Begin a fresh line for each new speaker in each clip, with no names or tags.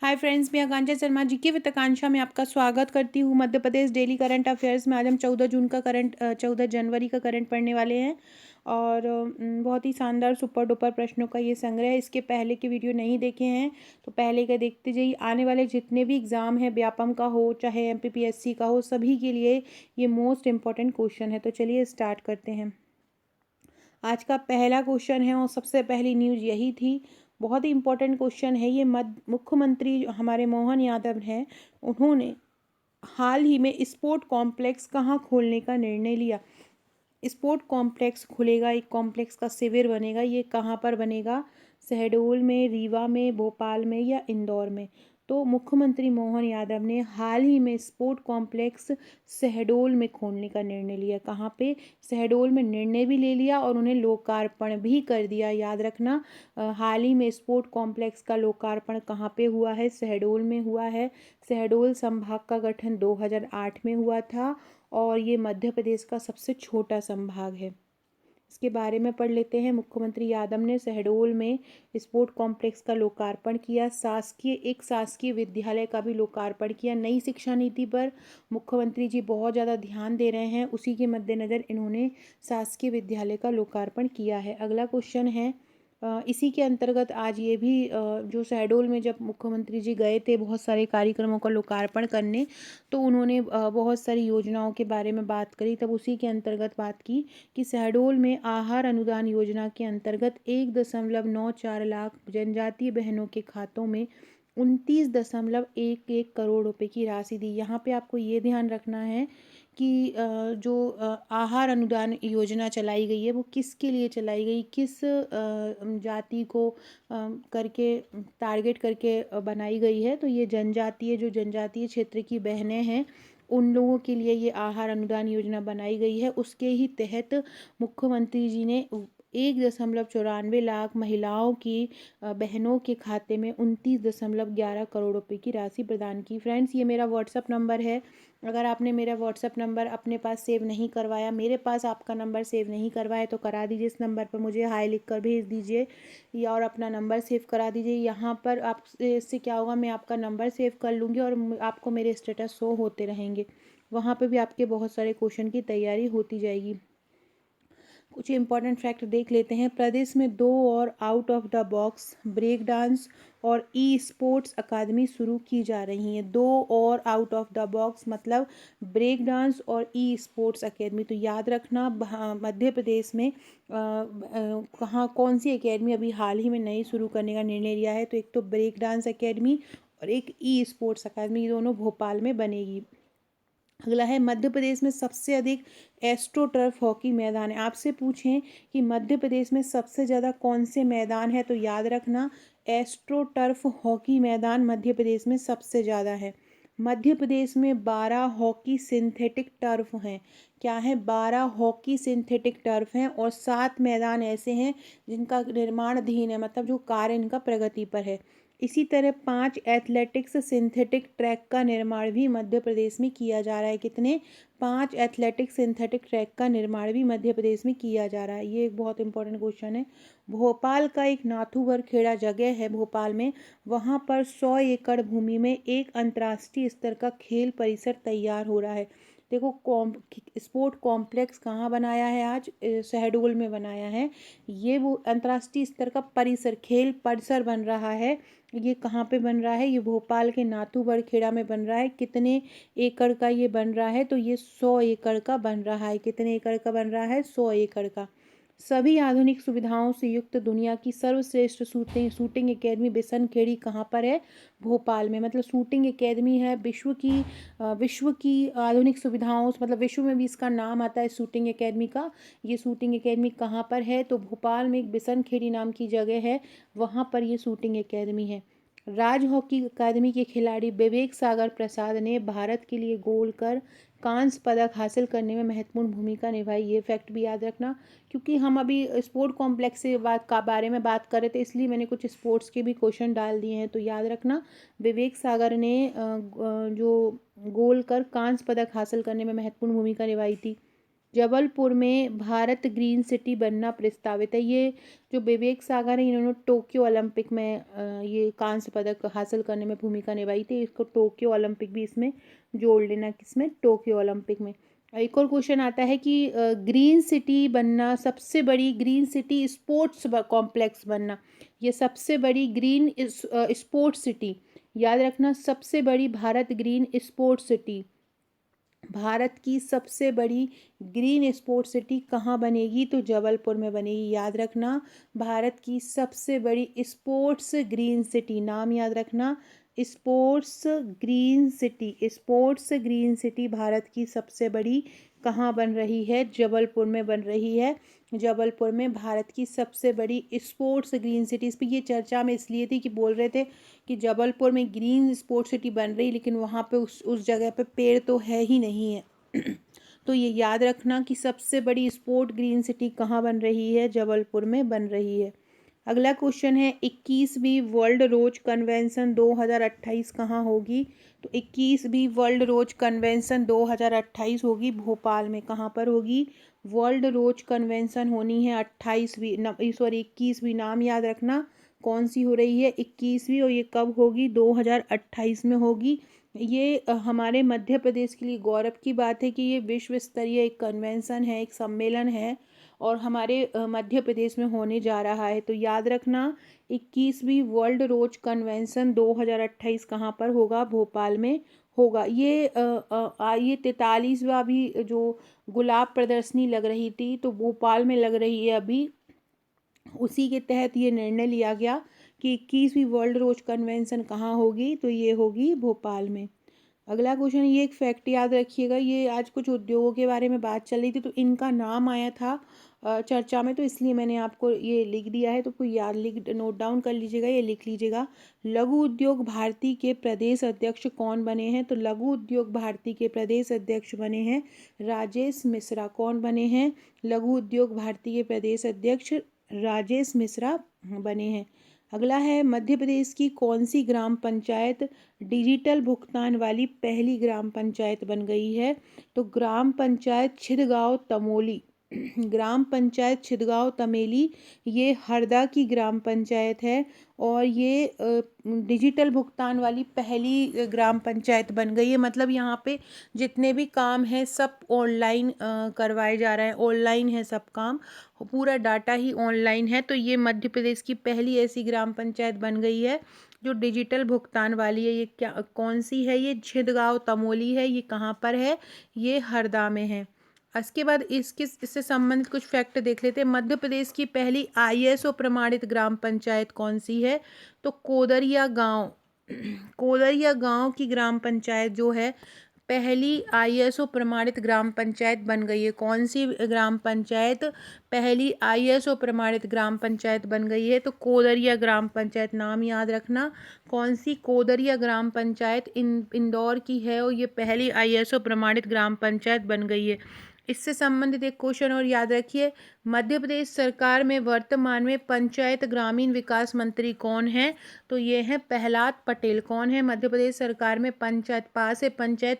Hi friends, मैं आकांक्षा शर्मा जी की वित्ताकांक्षा में आपका स्वागत करती हूँ। Madhya Pradesh daily current affairs में आज हम 14 जनवरी का करंट पढ़ने वाले हैं। और बहुत ही शानदार सुपर डुपर प्रश्नों का ये संग्रह है। इसके पहले के वीडियो नहीं देखे हैं तो पहले का देखते जाइए। आने वाले जितने भी एग्ज़ाम है, व्यापम का हो चाहे MPPSC का हो, सभी के लिए ये मोस्ट इम्पॉर्टेंट क्वेश्चन है। तो चलिए स्टार्ट करते हैं। आज का पहला क्वेश्चन है और सबसे पहली न्यूज़ यही थी। बहुत ही इम्पोर्टेंट क्वेश्चन है ये। मुख्यमंत्री हमारे मोहन यादव हैं, उन्होंने हाल ही में स्पोर्ट कॉम्प्लेक्स कहाँ खोलने का निर्णय लिया। स्पोर्ट कॉम्प्लेक्स खुलेगा, एक कॉम्प्लेक्स का शिविर बनेगा। ये कहाँ पर बनेगा? शहडोल में, रीवा में, भोपाल में या इंदौर में? तो मुख्यमंत्री मोहन यादव ने हाल ही में स्पोर्ट कॉम्प्लेक्स शहडोल में खोलने का निर्णय लिया। कहाँ पे? शहडोल में निर्णय भी ले लिया और उन्हें लोकार्पण भी कर दिया। याद रखना, हाल ही में स्पोर्ट कॉम्प्लेक्स का लोकार्पण कहाँ पे हुआ है? शहडोल में हुआ है। शहडोल संभाग का गठन 2008 में हुआ था और ये मध्य प्रदेश का सबसे छोटा संभाग है। इसके बारे में पढ़ लेते हैं। मुख्यमंत्री यादव ने शहडोल में स्पोर्ट कॉम्प्लेक्स का लोकार्पण किया। एक शासकीय विद्यालय का भी लोकार्पण किया। नई शिक्षा नीति पर मुख्यमंत्री जी बहुत ज़्यादा ध्यान दे रहे हैं, उसी के मद्देनज़र इन्होंने शासकीय विद्यालय का लोकार्पण किया है। अगला क्वेश्चन है, इसी के अंतर्गत आज ये भी जो शहडोल में जब मुख्यमंत्री जी गए थे बहुत सारे कार्यक्रमों का लोकार्पण करने, तो उन्होंने बहुत सारी योजनाओं के बारे में बात करी। तब उसी के अंतर्गत बात की कि शहडोल में आहार अनुदान योजना के अंतर्गत 1.94 लाख जनजातीय बहनों के खातों में 29.11 करोड़ रुपए की राशि दी। यहाँ पे आपको ये ध्यान रखना है कि जो आहार अनुदान योजना चलाई गई है वो किसके लिए चलाई गई, किस जाति को करके टारगेट करके बनाई गई है। तो ये जनजातीय क्षेत्र की बहनें हैं, उन लोगों के लिए ये आहार अनुदान योजना बनाई गई है। उसके ही तहत मुख्यमंत्री जी ने 1.94 लाख महिलाओं की बहनों के खाते में 29.11 करोड़ रुपए की राशि प्रदान की। फ्रेंड्स, ये मेरा व्हाट्सअप नंबर है। अगर आपने मेरा व्हाट्सअप नंबर अपने पास सेव नहीं करवाया, मेरे पास आपका नंबर सेव नहीं करवाया, तो करा दीजिए। इस नंबर पर मुझे हाय लिख कर भेज दीजिए या और अपना नंबर सेव करा दीजिए। यहाँ पर आप इससे क्या होगा, मैं आपका नंबर सेव कर लूँगी और आपको मेरे स्टेटस शो होते रहेंगे। वहाँ पे भी आपके बहुत सारे क्वेश्चन की तैयारी होती जाएगी। कुछ इंपॉर्टेंट फैक्ट देख लेते हैं। प्रदेश में 2 और out of the box break dance और ई स्पोर्ट्स अकादमी शुरू की जा रही हैं। 2 और आउट ऑफ द बॉक्स मतलब ब्रेक डांस और ई स्पोर्ट्स अकेडमी। तो याद रखना, मध्य प्रदेश में कहाँ कौन सी अकेडमी अभी हाल ही में नई शुरू करने का निर्णय लिया है। तो एक तो ब्रेक डांस अकेडमी और एक ई स्पोर्ट्स अकादमी, ये दोनों भोपाल में बनेगी। अगला है, मध्य प्रदेश में सबसे अधिक एस्ट्रो टर्फ हॉकी मैदान है। आपसे पूछें कि मध्य प्रदेश में सबसे ज़्यादा कौन से मैदान है, तो याद रखना एस्ट्रो टर्फ हॉकी मैदान मध्य प्रदेश में सबसे ज़्यादा है। मध्य प्रदेश में 12 हॉकी सिंथेटिक टर्फ हैं। क्या है? 12 हॉकी सिंथेटिक टर्फ हैं और 7 मैदान ऐसे हैं जिनका निर्माणाधीन है, मतलब जो कार्य इनका प्रगति पर है। इसी तरह 5 एथलेटिक्स सिंथेटिक ट्रैक का निर्माण भी मध्य प्रदेश में किया जा रहा है। कितने? 5 एथलेटिक्स सिंथेटिक ट्रैक का निर्माण भी मध्य प्रदेश में किया जा रहा है। ये एक बहुत इंपॉर्टेंट क्वेश्चन है। भोपाल का एक नाथूवर खेड़ा जगह है भोपाल में, वहाँ पर 100 एकड़ भूमि में एक अंतर्राष्ट्रीय स्तर का खेल परिसर तैयार हो रहा है। देखो, स्पोर्ट कॉम्प्लेक्स कहाँ बनाया है? आज शहडोल में बनाया है। ये वो अंतर्राष्ट्रीय स्तर का परिसर, खेल परिसर बन रहा है। ये कहाँ पे बन रहा है? ये भोपाल के नाथूवर खेड़ा में बन रहा है। कितने एकड़ का ये बन रहा है? तो ये 100 एकड़ का बन रहा है। कितने एकड़ का बन रहा है? 100 एकड़ का। सभी आधुनिक सुविधाओं से युक्त दुनिया की सर्वश्रेष्ठ शूटिंग एकेडमी बिशनखेड़ी कहाँ पर है? भोपाल में। मतलब शूटिंग एकेडमी है विश्व की आधुनिक सुविधाओं से, मतलब विश्व में भी इसका नाम आता है शूटिंग एकेडमी का। ये शूटिंग एकेडमी कहाँ पर है? तो भोपाल में एक बिशनखेड़ी नाम की जगह है, वहाँ पर ये शूटिंग एकेडमी है। राज हॉकी अकादमी के खिलाड़ी विवेक सागर प्रसाद ने भारत के लिए गोल कर कांस्य पदक हासिल करने में महत्वपूर्ण भूमिका निभाई। ये फैक्ट भी याद रखना, क्योंकि हम अभी स्पोर्ट कॉम्प्लेक्स से बारे में बात कर रहे थे, इसलिए मैंने कुछ स्पोर्ट्स के भी क्वेश्चन डाल दिए हैं। तो याद रखना, विवेक सागर ने जो गोल कर कांस्य पदक हासिल करने में महत्वपूर्ण भूमिका निभाई थी। जबलपुर में भारत ग्रीन सिटी बनना प्रस्तावित है। ये जो विवेक सागर है, इन्होंने टोक्यो ओलंपिक में ये कांस्य पदक हासिल करने में भूमिका निभाई थी। इसको टोक्यो ओलंपिक भी इसमें जोड़ लेना, किसमें, टोक्यो ओलंपिक में। एक और क्वेश्चन आता है कि ग्रीन सिटी बनना, सबसे बड़ी ग्रीन सिटी स्पोर्ट्स कॉम्प्लेक्स बनना, ये सबसे बड़ी ग्रीन स्पोर्ट्स सिटी, याद रखना, सबसे बड़ी Bharat green sports city, Bharat की सबसे बड़ी ग्रीन स्पोर्ट्स सिटी कहाँ बनेगी, तो जबलपुर में बनेगी। याद रखना, भारत की सबसे बड़ी स्पोर्ट्स ग्रीन सिटी, नाम याद रखना, sports green city, sports green city Bharat की सबसे बड़ी कहाँ बन रही है, जबलपुर में बन रही है। जबलपुर में भारत की सबसे बड़ी स्पोर्ट्स ग्रीन सिटी। इस पर ये चर्चा में इसलिए थी कि बोल रहे थे कि जबलपुर में ग्रीन स्पोर्ट्स सिटी बन रही, लेकिन वहाँ पे उस जगह पे पेड़ तो है ही नहीं है। तो ये याद रखना कि सबसे बड़ी स्पोर्ट ग्रीन सिटी कहाँ बन रही है, जबलपुर में बन रही है। अगला क्वेश्चन है 21वीं वर्ल्ड रोज कन्वेंशन 2028 कहाँ होगी, तो 21वीं वर्ल्ड रोज कन्वेंशन 2028 होगी भोपाल में। कहाँ पर होगी, वर्ल्ड रोज कन्वेंशन होनी है 21वीं, नाम याद रखना, कौन सी हो रही है, 21वीं, और ये कब होगी, 2028 में होगी। ये हमारे मध्य प्रदेश के लिए गौरव की बात है कि ये विश्व स्तरीय एक कन्वेंशन है, एक सम्मेलन है, और हमारे मध्य प्रदेश में होने जा रहा है। तो याद रखना, 21वीं वर्ल्ड रोज कन्वेंशन 2028 कहाँ पर होगा, भोपाल में होगा। ये 43वां भी जो गुलाब प्रदर्शनी लग रही थी, तो भोपाल में लग रही है अभी, उसी के तहत ये निर्णय लिया गया कि 21वीं वर्ल्ड रोज कन्वेंशन कहाँ होगी, तो ये होगी भोपाल में। अगला क्वेश्चन, ये एक फैक्ट याद रखिएगा, ये आज कुछ उद्योगों के बारे में बात चल रही थी तो इनका नाम आया था चर्चा में, तो इसलिए मैंने आपको ये लिख दिया है, तो कोई याद नोट डाउन कर लीजिएगा, ये लिख लीजिएगा। लघु उद्योग भारती के प्रदेश अध्यक्ष कौन बने हैं, तो लघु उद्योग भारती के प्रदेश अध्यक्ष बने हैं राजेश मिश्रा। कौन बने हैं, लघु उद्योग भारती के प्रदेश अध्यक्ष राजेश मिश्रा बने हैं। अगला है, मध्य प्रदेश की कौन सी ग्राम पंचायत डिजिटल भुगतान वाली पहली ग्राम पंचायत बन गई है, तो ग्राम पंचायत छिदगांव तमोली, ग्राम पंचायत छिदगांव तमेली, ये हरदा की ग्राम पंचायत है, और ये डिजिटल भुगतान वाली पहली ग्राम पंचायत बन गई है। मतलब यहाँ पे जितने भी काम हैं सब ऑनलाइन करवाए जा रहे हैं, ऑनलाइन है सब काम, पूरा डाटा ही ऑनलाइन है। तो ये मध्य प्रदेश की पहली ऐसी ग्राम पंचायत बन गई है जो डिजिटल भुगतान वाली है। ये क्या, कौन सी है, ये छिदगांव तमोली है। ये कहाँ पर है, ये हरदा में है। इसके बाद इससे संबंधित कुछ फैक्ट देख लेते हैं। मध्य प्रदेश की पहली ISO प्रमाणित ग्राम पंचायत कौन सी है, तो कोदरिया गांव, कोदरिया गांव की ग्राम पंचायत जो है पहली ISO प्रमाणित ग्राम पंचायत बन गई है। कौन सी ग्राम पंचायत पहली ISO प्रमाणित ग्राम पंचायत बन गई है, तो कोदरिया ग्राम पंचायत, नाम याद रखना, कौन सी, कोदरिया ग्राम पंचायत इंदौर की है, और ये पहली ISO प्रमाणित ग्राम पंचायत बन गई है। इससे संबंधित एक क्वेश्चन और याद रखिए, मध्य प्रदेश सरकार में वर्तमान में पंचायत ग्रामीण विकास मंत्री कौन है, तो ये है प्रहलाद पटेल। कौन है मध्य प्रदेश सरकार में पंचायत,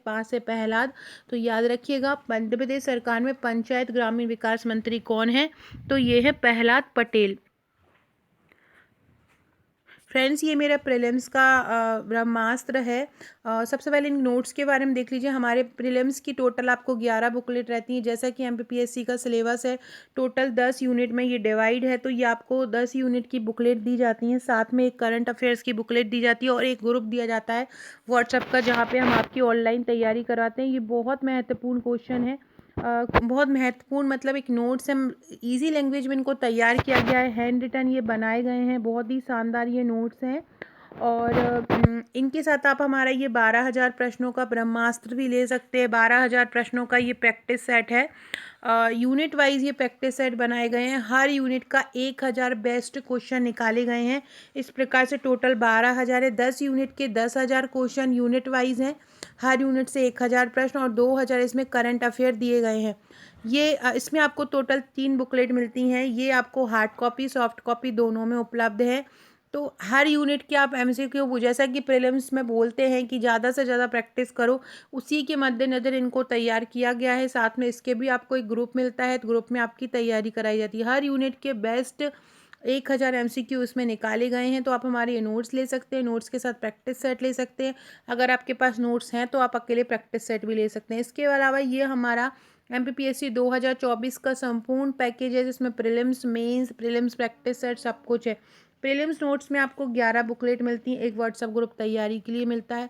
पास है प्रहलाद, तो याद रखिएगा मध्य प्रदेश सरकार में पंचायत ग्रामीण विकास मंत्री कौन है, तो ये है प्रहलाद पटेल। फ्रेंड्स, ये मेरा प्रीलिम्स का ब्रह्मास्त्र है। सबसे पहले इन नोट्स के बारे में देख लीजिए। हमारे प्रीलिम्स की टोटल आपको 11 बुकलेट रहती हैं। जैसा कि MPPSC का सिलेबस है, टोटल 10 यूनिट में ये डिवाइड है, तो ये आपको 10 यूनिट की बुकलेट दी जाती हैं। साथ में एक करंट अफेयर्स की बुकलेट दी जाती है और एक ग्रुप दिया जाता है व्हाट्सएप का, जहाँ पर हम आपकी ऑनलाइन तैयारी करवाते हैं। ये बहुत महत्वपूर्ण क्वेश्चन है, बहुत महत्वपूर्ण, मतलब एक नोट्स हम इजी लैंग्वेज में इनको तैयार किया गया है, हैंड रिटन ये बनाए गए हैं, बहुत ही शानदार ये नोट्स हैं। और इनके साथ आप हमारा ये 12,000 प्रश्नों का ब्रह्मास्त्र भी ले सकते हैं। 12,000 प्रश्नों का ये प्रैक्टिस सेट है। यूनिट वाइज ये प्रैक्टिस सेट बनाए गए हैं। हर यूनिट का 1,000 बेस्ट क्वेश्चन निकाले गए हैं। इस प्रकार से टोटल 12,000 है। 10 यूनिट के 10,000 क्वेश्चन यूनिट वाइज हैं। हर यूनिट से 1,000 प्रश्न और 2,000 इसमें करंट अफेयर दिए गए हैं। ये इसमें आपको टोटल 3 बुकलेट मिलती हैं। ये आपको हार्ड कॉपी, सॉफ्ट कॉपी दोनों में उपलब्ध है। तो हर यूनिट की आप एमसीक्यू, जैसा कि प्रीलिम्स में बोलते हैं कि ज़्यादा से ज़्यादा प्रैक्टिस करो, उसी के मद्देनज़र इनको तैयार किया गया है। साथ में इसके भी आपको एक ग्रुप मिलता है, तो ग्रुप में आपकी तैयारी कराई जाती है। हर यूनिट के बेस्ट 1000 एमसीक्यू इसमें निकाले गए हैं, तो आप हमारे ये नोट्स ले सकते हैं। नोट्स के साथ प्रैक्टिस सेट ले सकते हैं। अगर आपके पास नोट्स हैं तो आप अकेले प्रैक्टिस सेट भी ले सकते हैं। इसके अलावा ये हमारा एमपीपीएससी 2024 का संपूर्ण पैकेज है, जिसमें prelims, mains, prelims practice set सब कुछ है। प्रीलिम्स नोट्स में आपको 11 बुकलेट मिलती हैं, एक व्हाट्सएप ग्रुप तैयारी के लिए मिलता है।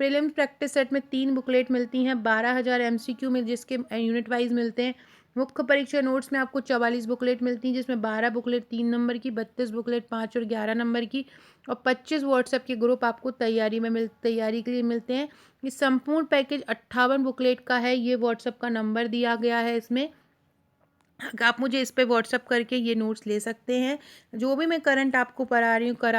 प्रीलिम्स प्रैक्टिस सेट में 3 बुकलेट मिलती हैं, 12,000 एमसीक्यू में, जिसके यूनिट वाइज मिलते हैं। मुख्य परीक्षा नोट्स में आपको 44 बुकलेट मिलती हैं, जिसमें 12 बुकलेट 3 नंबर की, 32 बुकलेट 5 और 11 नंबर की, और 25 व्हाट्सएप के ग्रुप आपको तैयारी के लिए मिलते हैं। ये संपूर्ण पैकेज 58 बुकलेट का है। ये व्हाट्सएप का नंबर दिया गया है इसमें, आप मुझे इस पे व्हाट्सअप करके ये नोट्स ले सकते हैं। जो भी मैं करंट आपको करा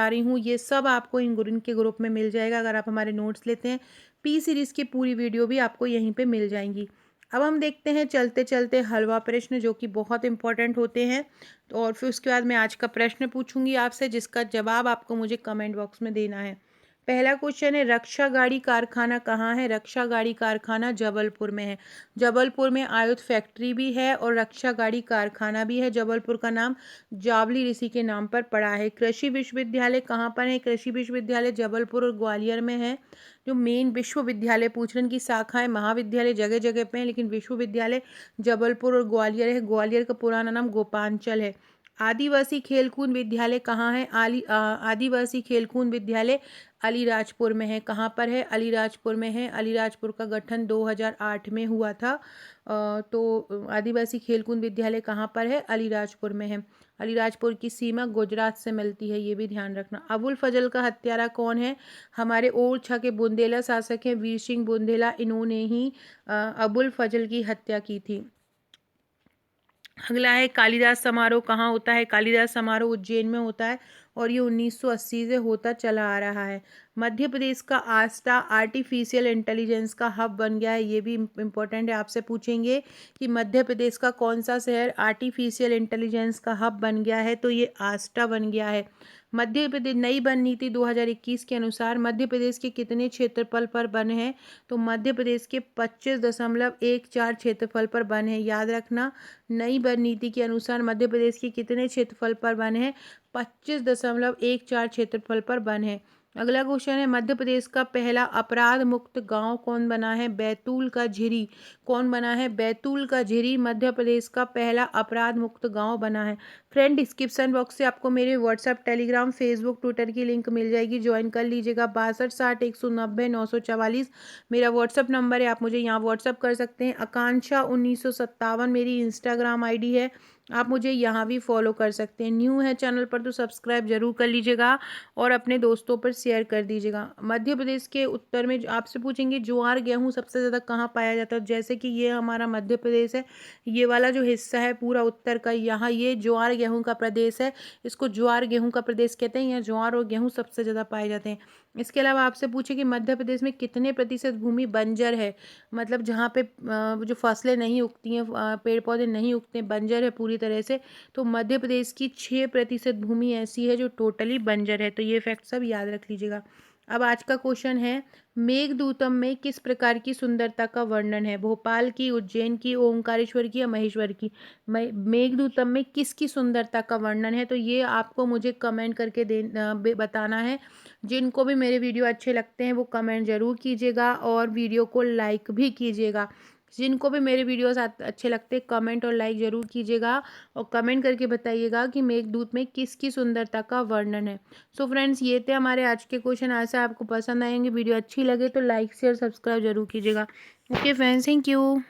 रही हूँ, ये सब आपको इनके ग्रुप में मिल जाएगा अगर आप हमारे नोट्स लेते हैं। पी सीरीज़ की पूरी वीडियो भी आपको यहीं पे मिल जाएंगी। अब हम देखते हैं चलते चलते हलवा प्रश्न, जो कि बहुत इंपॉर्टेंट होते हैं। तो और फिर उसके बाद मैं आज का प्रश्न पूछूंगी आपसे, जिसका जवाब आपको मुझे कमेंट बॉक्स में देना है। पहला क्वेश्चन है, रक्षा गाड़ी कारखाना कहाँ है? रक्षा गाड़ी कारखाना जबलपुर में है। जबलपुर में आयुध फैक्ट्री भी है और रक्षा गाड़ी कारखाना भी है। जबलपुर का नाम जावली ऋषि के नाम पर पड़ा है। कृषि विश्वविद्यालय कहाँ पर है? कृषि विश्वविद्यालय जबलपुर और ग्वालियर में है। जो मेन विश्वविद्यालय पूछ रहे हैं, की शाखाएं महाविद्यालय जगह जगह पे हैं, लेकिन विश्वविद्यालय जबलपुर और ग्वालियर है। ग्वालियर का पुराना नाम गोपांचल है। आदिवासी खेलकूद विद्यालय कहाँ है? आदिवासी खेलकूद विद्यालय अलीराजपुर में है। कहाँ पर है? अलीराजपुर में है। अलीराजपुर का गठन 2008 में हुआ था। तो आदिवासी खेलकूद विद्यालय कहाँ पर है? अलीराजपुर में है। अलीराजपुर की सीमा गुजरात से मिलती है, ये भी ध्यान रखना। अबुल फजल का हत्यारा कौन है? हमारे ओरछा के बुंदेला शासक हैं वीर सिंह बुंदेला, इन्होंने ही अबुल फजल की हत्या की थी। अगला है, कालिदास समारोह कहाँ होता है? कालिदास समारोह उज्जैन में होता है और ये 1980 से होता चला आ रहा है। मध्य प्रदेश का आस्था आर्टिफिशियल इंटेलिजेंस का हब बन गया है। ये भी इम्पोर्टेंट है, आपसे पूछेंगे कि मध्य प्रदेश का कौन सा शहर आर्टिफिशियल इंटेलिजेंस का हब बन गया है, तो ये आस्था बन गया है। मध्य प्रदेश नई वन नीति 2021 के अनुसार मध्य प्रदेश के कितने क्षेत्रफल पर वन है? तो मध्य प्रदेश के 25.14 क्षेत्रफल पर वन है। याद रखना, नई वन नीति के अनुसार मध्य प्रदेश के कितने क्षेत्रफल पर वन है? 25.14 क्षेत्रफल पर वन है। अगला क्वेश्चन है, मध्य प्रदेश का पहला अपराध मुक्त गांव कौन बना है? बैतूल का झिरी। कौन बना है? बैतूल का झिरी मध्य प्रदेश का पहला अपराध मुक्त गांव बना है। फ्रेंड, डिस्क्रिप्शन बॉक्स से आपको मेरे व्हाट्सएप, टेलीग्राम, फेसबुक, ट्विटर की लिंक मिल जाएगी, ज्वाइन कर लीजिएगा। 6260 190 944 मेरा व्हाट्सअप नंबर है, आप मुझे यहाँ व्हाट्सअप कर सकते हैं। आकांक्षा 1957 मेरी इंस्टाग्राम आईडी है, आप मुझे यहाँ भी फॉलो कर सकते हैं। न्यू है चैनल पर तो सब्सक्राइब जरूर कर लीजिएगा और अपने दोस्तों पर शेयर कर दीजिएगा। मध्य प्रदेश के उत्तर में आपसे पूछेंगे ज्वार गेहूँ सबसे ज़्यादा कहाँ पाया जाता है? जैसे कि ये हमारा मध्य प्रदेश है, ये वाला जो हिस्सा है पूरा उत्तर का, यहाँ ये ज्वार गेहूँ का प्रदेश है। इसको ज्वार गेहूँ का प्रदेश कहते हैं। यहाँ ज्वार और गेहूँ सबसे ज़्यादा पाए जाते हैं। इसके अलावा आपसे पूछे कि मध्य प्रदेश में कितने प्रतिशत भूमि बंजर है? मतलब जहाँ पे जो फसलें नहीं उगती हैं, पेड़ पौधे नहीं उगते, बंजर है पूरी तरह से। तो मध्य प्रदेश की 6% भूमि ऐसी है जो टोटली बंजर है। तो ये फैक्ट सब याद रख लीजिएगा। अब आज का क्वेश्चन है, मेघदूतम में किस प्रकार की सुंदरता का वर्णन है? भोपाल की, उज्जैन की, ओंकारेश्वर की या महेश्वर की? मेघदूतम में किसकी सुंदरता का वर्णन है? तो ये आपको मुझे कमेंट करके बताना है। जिनको भी मेरे वीडियो अच्छे लगते हैं वो कमेंट ज़रूर कीजिएगा और वीडियो को लाइक भी कीजिएगा। जिनको भी मेरे वीडियोस अच्छे लगते हैं कमेंट और लाइक ज़रूर कीजिएगा और कमेंट करके बताइएगा कि मेघदूत में किसकी सुंदरता का वर्णन है। सो फ्रेंड्स, ये थे हमारे आज के क्वेश्चन। ऐसा आपको पसंद आएंगे, वीडियो अच्छी लगे तो लाइक शेयर सब्सक्राइब जरूर कीजिएगा। Okay friends, thank you.